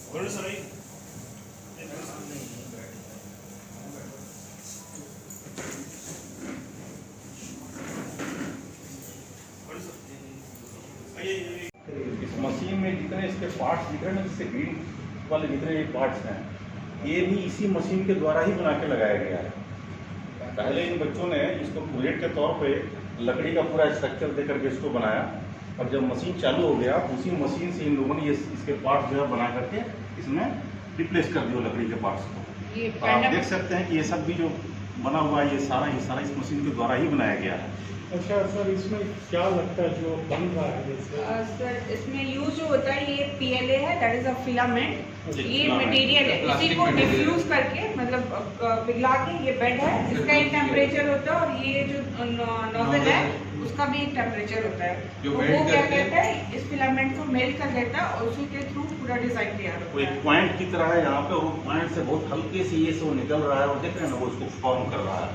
इस मशीन में जितने इसके पार्ट्स दिख रहे हैं ना, जैसे ग्रीन वाले जितने पार्ट्स हैं, ये भी इसी मशीन के द्वारा ही बना के लगाया गया है। पहले इन बच्चों ने इसको प्रोजेक्ट के तौर पे लकड़ी का पूरा स्ट्रक्चर दे करके इसको बनाया, और जब मशीन चालू हो गया उसी मशीन से इन लोगों ने ये इसके पार्ट्स जो है बना करके इसमें रिप्लेस कर दिया लकड़ी के पार्ट्स को। आप देख सकते हैं कि ये सब भी जो बना हुआ है, ये सारा इस मशीन के द्वारा ही बनाया गया है। अच्छा सर, इसमें क्या लगता है जो बन रहा है जैसे? सर इसमें यूज जो होता है ये PLA है, दैट इज अ फिलामेंट। ये मटेरियल है, इसी को डिफ्यूज करके मतलब पिघला के, ये बेड है, इसका एक टेम्परेचर होता है और ये जो नोजल है उसका भी एक टेम्परेचर होता है। तो वो क्या करता है, इस फिलामेंट को मेल्ट कर देता है और उसी के थ्रू पूरा डिजाइन तैयार होता है। एक पॉइंट की तरह है यहाँ पे, और वो पॉइंट से बहुत हल्के से ये सब निकल रहा है, और देख रहे हैं ना वो उसको फॉर्म कर रहा है।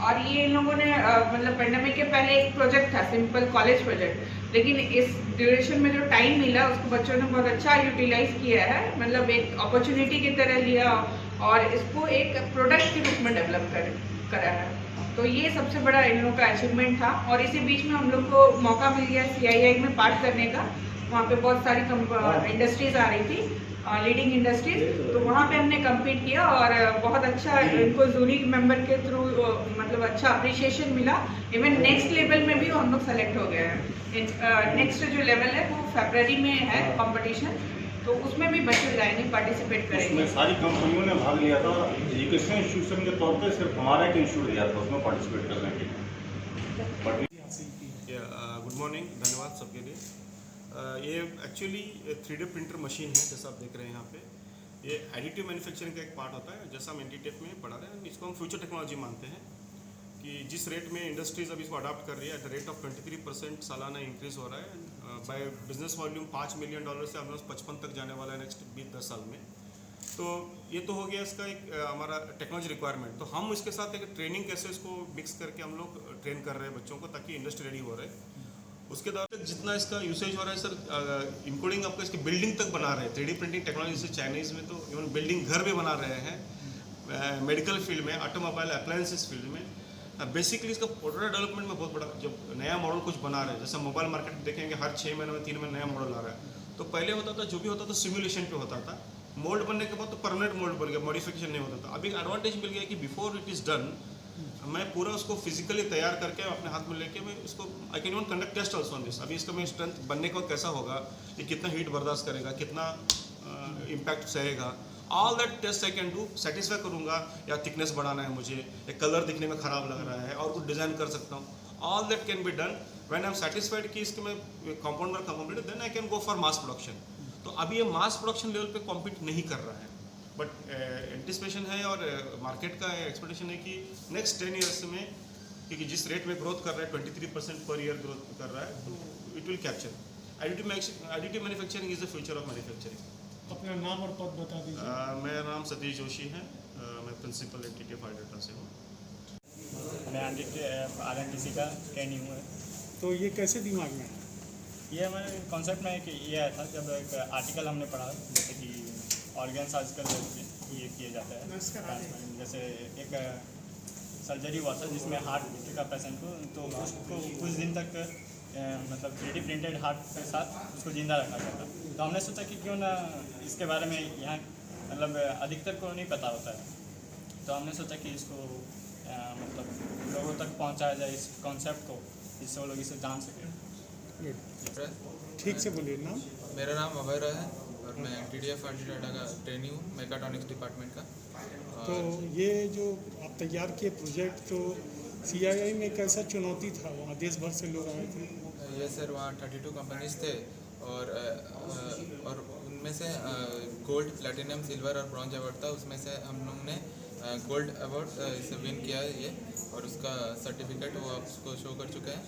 और ये इन लोगों ने मतलब पेंडेमिक के पहले एक प्रोजेक्ट था, सिंपल कॉलेज प्रोजेक्ट, लेकिन इस ड्यूरेशन में जो टाइम मिला उसको बच्चों ने बहुत अच्छा यूटिलाइज किया है, मतलब एक अपॉर्चुनिटी की तरह लिया और इसको एक प्रोडक्ट के रूप में डेवलप करा है। तो ये सबसे बड़ा इन लोगों का अचीवमेंट था। और इसी बीच में हम लोग को मौका मिल गया CII में पार्ट करने का। वहाँ पे बहुत सारी इंडस्ट्रीज आ रही थी, लीडिंग इंडस्ट्रीज, तो वहाँ पे हमने कम्पीट किया और बहुत अच्छा इनको जूरी मेंबर के थ्रू मतलब अच्छा अप्रिशिएशन मिला। इवन नेक्स्ट लेवल में भी हम लोग सेलेक्ट हो गए हैं। नेक्स्ट जो लेवल है वो फरवरी में है कंपटीशन, तो उसमें भी बच्चे जाएंगे, पार्टिसिपेट करेंगे। उसमें सारी कंपनियों ने भाग लिया था, एजुकेशन इंस्टीट्यूशन के तौर पे सिर्फ हमारा एक इंस्टीट्यूट दिया था उसमें पार्टिसिपेट करने के लिए। गुड मॉर्निंग, धन्यवाद सबके लिए। ये एक्चुअली 3D प्रिंटर मशीन है, जैसा आप देख रहे हैं यहाँ पे। ये एडिटिव मैन्युफैक्चरिंग का एक पार्ट होता है, जैसा हम NTTF में पढ़ा रहे हैं। इसको हम फ्यूचर टेक्नोलॉजी मानते हैं कि जिस रेट में इंडस्ट्रीज अब इसको अडॉप्ट कर रही है, एट द रेट ऑफ 23% सालाना इंक्रीज हो रहा है। बाय बिजनेस वॉल्यूम $5 मिलियन से ऑलमोस्ट 55 तक जाने वाला है नेक्स्ट 20-10 साल में। तो ये तो हो गया इसका एक हमारा टेक्नोलॉजी रिक्वायरमेंट। तो हम इसके साथ एक ट्रेनिंग कैसे इसको मिक्स करके हम लोग ट्रेन कर रहे हैं बच्चों को, ताकि इंडस्ट्री रेडी हो रहे। उसके दौरान जितना इसका यूसेज हो रहा है सर, इंक्लूडिंग आपको इसकी बिल्डिंग तक बना रहे हैं 3D प्रिंटिंग टेक्नोलॉजी से। चाइनीज़ में तो इवन बिल्डिंग घर भी बना रहे हैं, मेडिकल फील्ड में, ऑटोमोबाइल अप्लायंसेस फील्ड में। बेसिकली इसका प्रोडक्ट डेवलपमेंट में बहुत बड़ा, जब नया मॉडल कुछ बना रहे हैं, जैसे मोबाइल मार्केट देखेंगे हर 6 महीने में 3 महीने नया मॉडल आ रहा है। तो पहले होता था, जो भी होता था सिमुलेशन पे होता था, मोल्ड बनने के बाद तो परमानेंट मोल्ड बन गया, मॉडिफिकेशन नहीं होता था। अभी एडवांटेज मिल गया कि बिफोर इट इज़ डन मैं पूरा उसको फिजिकली तैयार करके अपने हाथ में लेके मैं उसको I can even conduct test also on this. अभी इसका मैं स्ट्रेंथ बनने के बाद कैसा होगा, ये कितना हीट बर्दाश्त करेगा, कितना इम्पैक्ट सहेगा, all that test I can do. Satisfy करूँगा या थिकनेस बढ़ाना है मुझे, या कलर दिखने में ख़राब लग रहा है और कुछ डिज़ाइन कर सकता हूँ, all that can be done when I am satisfied कि इसके मैं compound work complete, then I can go for mass production. तो अभी ये मास प्रोडक्शन लेवल पे कॉम्पीट नहीं कर रहा है, बट एंटिसिपेशन है और मार्केट का एक्सपेक्टेशन है कि नेक्स्ट 10 ईयर्स में, क्योंकि जिस रेट में ग्रोथ कर रहा है 23% पर ईयर ग्रोथ कर रहा है, तो it will capture. Additive manufacturing is the future of manufacturing. अपना नाम और पद बता दीजिए। मेरा नाम सतीश जोशी है, मैं प्रिंसिपल NTTF डाटा से हूँ। मैं RNTC का ट्रेनी हूँ। तो ये कैसे दिमाग में है? ये हमारे कॉन्सेप्ट में कि ये आया था जब एक आर्टिकल हमने पढ़ा, जैसे कि ऑर्गेन्स आजकल ये किया जाता है, जैसे एक सर्जरी हुआ था जिसमें हार्ट का पेशेंट को, तो उसको कुछ दिन तक मतलब 3D प्रिंटेड हार्ट के साथ उसको जिंदा रखा गया था। तो हमने सोचा कि क्यों ना इसके बारे में यहाँ मतलब अधिकतर को नहीं पता होता है, तो हमने सोचा कि इसको मतलब लोगों तक पहुँचाया जाए इस कॉन्सेप्ट को, जिससे वो लोग इसे जान सकें। ठीक से बोलिए नाम। मेरा नाम अभय राय है और मैं NTTF डाटा का ट्रेनी हूँ, मेकाट्रॉनिक्स डिपार्टमेंट का। तो ये जो आप तैयार किए प्रोजेक्ट, तो CII में कैसा चुनौती था? वहाँ देश भर से लोग आए थे। ये सर वहाँ 32 कंपनीज थे और उनमें से गोल्ड, प्लेटिनम, सिल्वर और ब्रॉन्ज अवार्ड था। उसमें से हम लोग ने गोल्ड अवार्ड इसे विन किया है ये, और उसका सर्टिफिकेट वो आपको शो कर चुका है।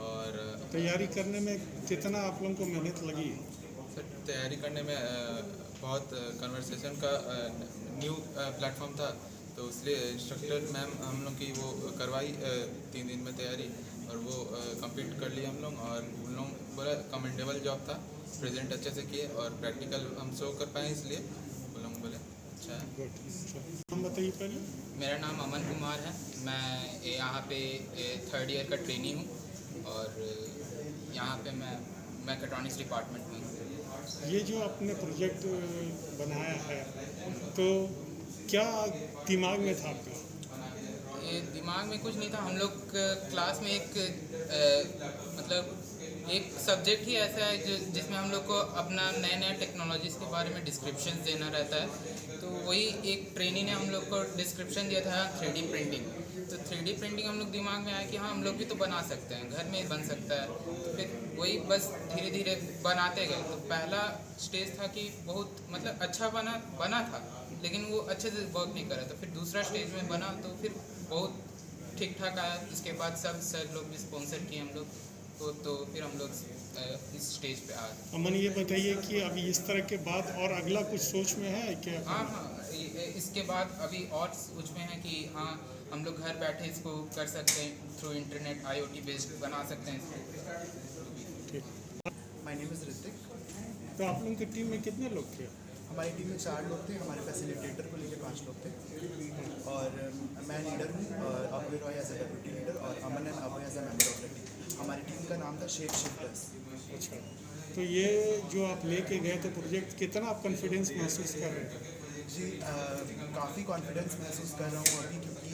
और तैयारी करने में कितना आप लोगों को मेहनत लगी? सर तैयारी करने में बहुत कन्वर्सेशन का न्यू प्लेटफॉर्म था, तो इसलिए इंस्ट्रक्टर मैम हम लोग की वो करवाई 3 दिन में तैयारी, और वो कंप्लीट कर ली हम लोग, और उन लोग बोला कमेंडेबल जॉब था। प्रेजेंट अच्छे से किए और प्रैक्टिकल हम शो कर पाए, इसलिए बोले अच्छा है। गुड। हम बताइए पहले। मेरा नाम अमन कुमार है। मैं यहाँ पे 3rd ईयर का ट्रेनी हूँ और यहाँ पे मैं मैकेट्रॉनिक्स डिपार्टमेंट में हूँ। ये जो आपने प्रोजेक्ट बनाया है तो क्या दिमाग में था आपका? ये दिमाग में कुछ नहीं था। हम लोग क्लास में एक मतलब एक सब्जेक्ट ही ऐसा है जिसमें हम लोग को अपना नए नए टेक्नोलॉजीज़ के बारे में डिस्क्रिप्शन देना रहता है। तो वही एक ट्रेनी ने हम लोग को डिस्क्रिप्शन दिया था 3D प्रिंटिंग। तो 3D प्रिंटिंग हम लोग दिमाग में आया कि हाँ हम लोग भी तो बना सकते हैं, घर में बन सकता है। तो फिर वही बस धीरे धीरे बनाते गए। तो पहला स्टेज था कि बहुत मतलब अच्छा बना था, लेकिन वो अच्छे से वर्क नहीं कर रहा था। फिर दूसरा स्टेज में बना तो फिर बहुत ठीक ठाक आया। इसके बाद सब सर लोग भी स्पॉन्सर किए हम लोग को, तो फिर हम लोग इस स्टेज पे आ गए। अमन ये बताइए कि अभी इस तरह के बाद और अगला कुछ सोच में है क्या? हाँ, इसके बाद अभी और सोच में है कि हाँ हम लोग घर बैठे इसको कर सकते हैं, थ्रू इंटरनेट IoT बेस्ड बना सकते हैं इसको। ठीक। My name is Hrithik. तो आप लोगों की टीम में कितने लोग थे? हमारी टीम में 4 लोग थे, हमारे फैसिलिटेटर को लेकर 5 लोग थे और मैं लीडर हूँ, Abhay Roy as a deputy leader और Aman and Abhay as a member of the team. हमारी टीम का नाम था शेप शिफ्टर्स। अच्छा, तो ये जो आप लेके गए थे प्रोजेक्ट, कितना आप कॉन्फिडेंस महसूस कर रहे थे? जी काफ़ी कॉन्फिडेंस महसूस कर रहा हूँ अभी, क्योंकि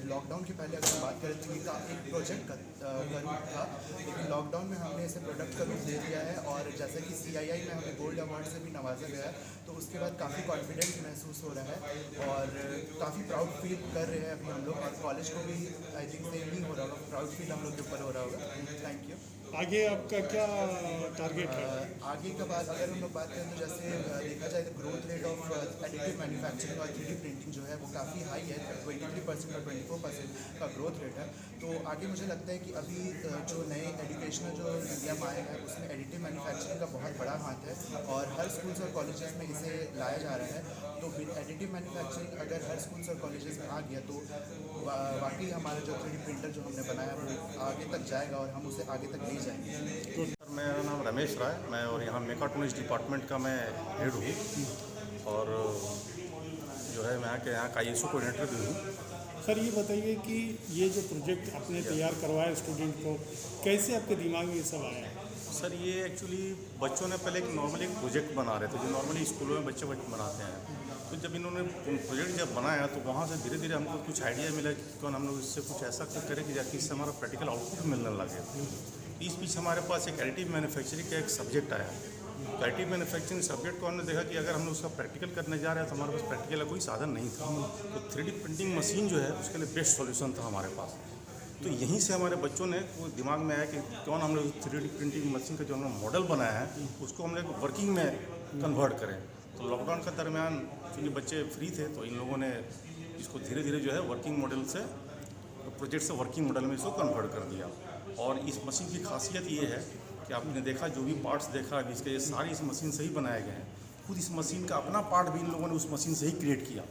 लॉकडाउन के पहले अगर बात करें तो ये एक प्रोजेक्ट का रूप था, लेकिन लॉकडाउन में हमने इसे प्रोडक्ट का रूप दे दिया है और जैसा कि CII में हमें गोल्ड अवार्ड से भी नवाजा गया है, तो उसके बाद काफ़ी कॉन्फिडेंस महसूस हो रहा है और काफ़ी प्राउड फील कर रहे हैं अभी हम लोग। और कॉलेज को भी आई थिंक सेम ही हो रहा होगा, प्राउड फील हम लोग के ऊपर हो रहा होगा। Thank you. आगे आपका क्या टारगेट है? आगे का बात अगर हम लोग बात करें तो जैसे देखा जाए तो growth rate of additive manufacturing और 3D प्रिंटिंग जो है वो काफ़ी हाई है, 23% और 24% का ग्रोथ रेट है। तो आगे मुझे लगता है कि अभी जो नए एजुकेशनल जो मीडियम आए हैं उसमें एडिटिव मैन्युफैक्चरिंग का बहुत बड़ा हाथ है और हर स्कूल्स और कॉलेजेस में इसे लाया जा रहा है। तो एडिटिव मैन्युफैक्चरिंग अगर हर स्कूल्स और कॉलेजेस में आ गया तो वाकई हमारा जो 3D प्रिंटर जो हमने बनाया वो आगे तक जाएगा और हम उसे आगे तक ले जाएंगे। सर मेरा नाम रमेश राय, मैं और यहाँ मैकेट्रॉनिक्स डिपार्टमेंट का मैं हेड हूँ और जो है मैं यहाँ का ISO कोऑर्डिनेटर भी हूँ। सर ये बताइए कि ये जो प्रोजेक्ट आपने तैयार करवाया स्टूडेंट को, कैसे आपके दिमाग में ये सब आया? सर ये एक्चुअली बच्चों ने पहले एक प्रोजेक्ट बना रहे थे जो नॉर्मली स्कूलों में बच्चे बनाते हैं। तो जब इन्होंने प्रोजेक्ट जब बनाया तो वहाँ से धीरे धीरे हमको कुछ आइडिया मिला कि कौन हम लोग इससे कुछ ऐसा कुछ करें कि जाके इससे हमारा प्रैक्टिकल आउटपुट मिलने लगे। इस बीच हमारे पास एक एडिटिव मैन्युफैक्चरिंग का एक सब्जेक्ट आया। तो एडिटिव मैन्युफैक्चरिंग सब्जेक्ट को हमने देखा कि अगर हम लोग उसका प्रैक्टिकल करने जा रहे हैं तो हमारे पास प्रैक्टिकल का कोई साधन नहीं था। तो 3D प्रिंटिंग मशीन जो है उसके लिए बेस्ट सॉल्यूशन था हमारे पास। तो यहीं से हमारे बच्चों ने वो दिमाग में आया कि कौन हम लोग 3D प्रिंटिंग मशीन का जो हमने मॉडल बनाया है उसको हम लोग वर्किंग में कन्वर्ट करें। तो लॉकडाउन के दरमियान क्योंकि बच्चे फ्री थे तो इन लोगों ने इसको धीरे धीरे जो है वर्किंग मॉडल से प्रोजेक्ट से वर्किंग मॉडल में इसको कन्वर्ट कर दिया। और इस मशीन की खासियत ये है कि आपने देखा जो भी पार्ट्स देखा अभी इसके ये सारे इस मशीन से ही बनाए गए हैं। खुद इस मशीन का अपना पार्ट भी इन लोगों ने उस मशीन से ही क्रिएट किया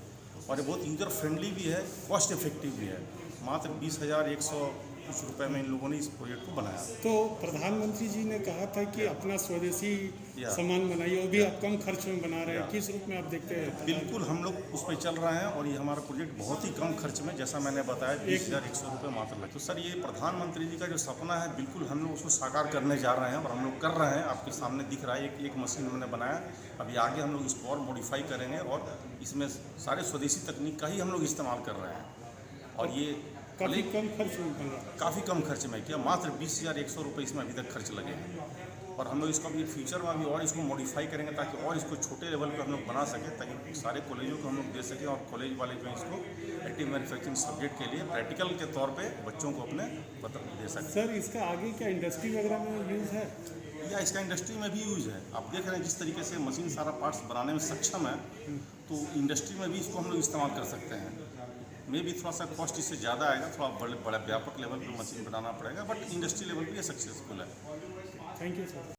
और ये बहुत यूज़र फ्रेंडली भी है, कॉस्ट इफेक्टिव भी है। मात्र 20,100 कुछ रुपए में इन लोगों ने इस प्रोजेक्ट को बनाया। तो प्रधानमंत्री जी ने कहा था कि अपना स्वदेशी सामान बनाइए, वो भी आप कम खर्च में बना रहे हैं, किस रूप में आप देखते हैं? बिल्कुल हम लोग उस पर चल रहे हैं और ये हमारा प्रोजेक्ट बहुत ही कम खर्च में, जैसा मैंने बताया 20,100 रुपये मात्र लगे। तो सर ये प्रधानमंत्री जी का जो सपना है बिल्कुल हम लोग उसको साकार करने जा रहे हैं और हम लोग कर रहे हैं। आपके सामने दिख रहा है एक मशीन हमने बनाया। अभी आगे हम लोग इसको और मॉडिफाई करेंगे और इसमें सारे स्वदेशी तकनीक का ही हम लोग इस्तेमाल कर रहे हैं और ये काफ़ी कम खर्च में बना। काफ़ी कम खर्च में किया, मात्र 20,100 रुपये इसमें अभी तक खर्च लगे हैं और हम लोग इसको अभी फ्यूचर में अभी और इसको मॉडिफाई करेंगे ताकि और इसको छोटे लेवल पे हम लोग बना सकें ताकि सारे कॉलेजों को हम लोग दे सकें और कॉलेज वाले जो है इसको एडिटिव मैन्युफैक्चरिंग सब्जेक्ट के लिए प्रैक्टिकल के तौर पे बच्चों को अपने दे सकें। सर इसका आगे क्या इंडस्ट्री वगैरह में यूज़ है या इसका इंडस्ट्री में भी यूज़ है? आप देख रहे हैं जिस तरीके से मशीन सारा पार्ट्स बनाने में सक्षम है तो इंडस्ट्री में भी इसको हम लोग इस्तेमाल कर सकते हैं। में भी थोड़ा सा कॉस्ट इससे ज़्यादा आएगा, थोड़ा बड़ा व्यापक लेवल पर मशीन बनाना पड़ेगा, बट इंडस्ट्री लेवल पर ये सक्सेसफुल है। Thank you sir.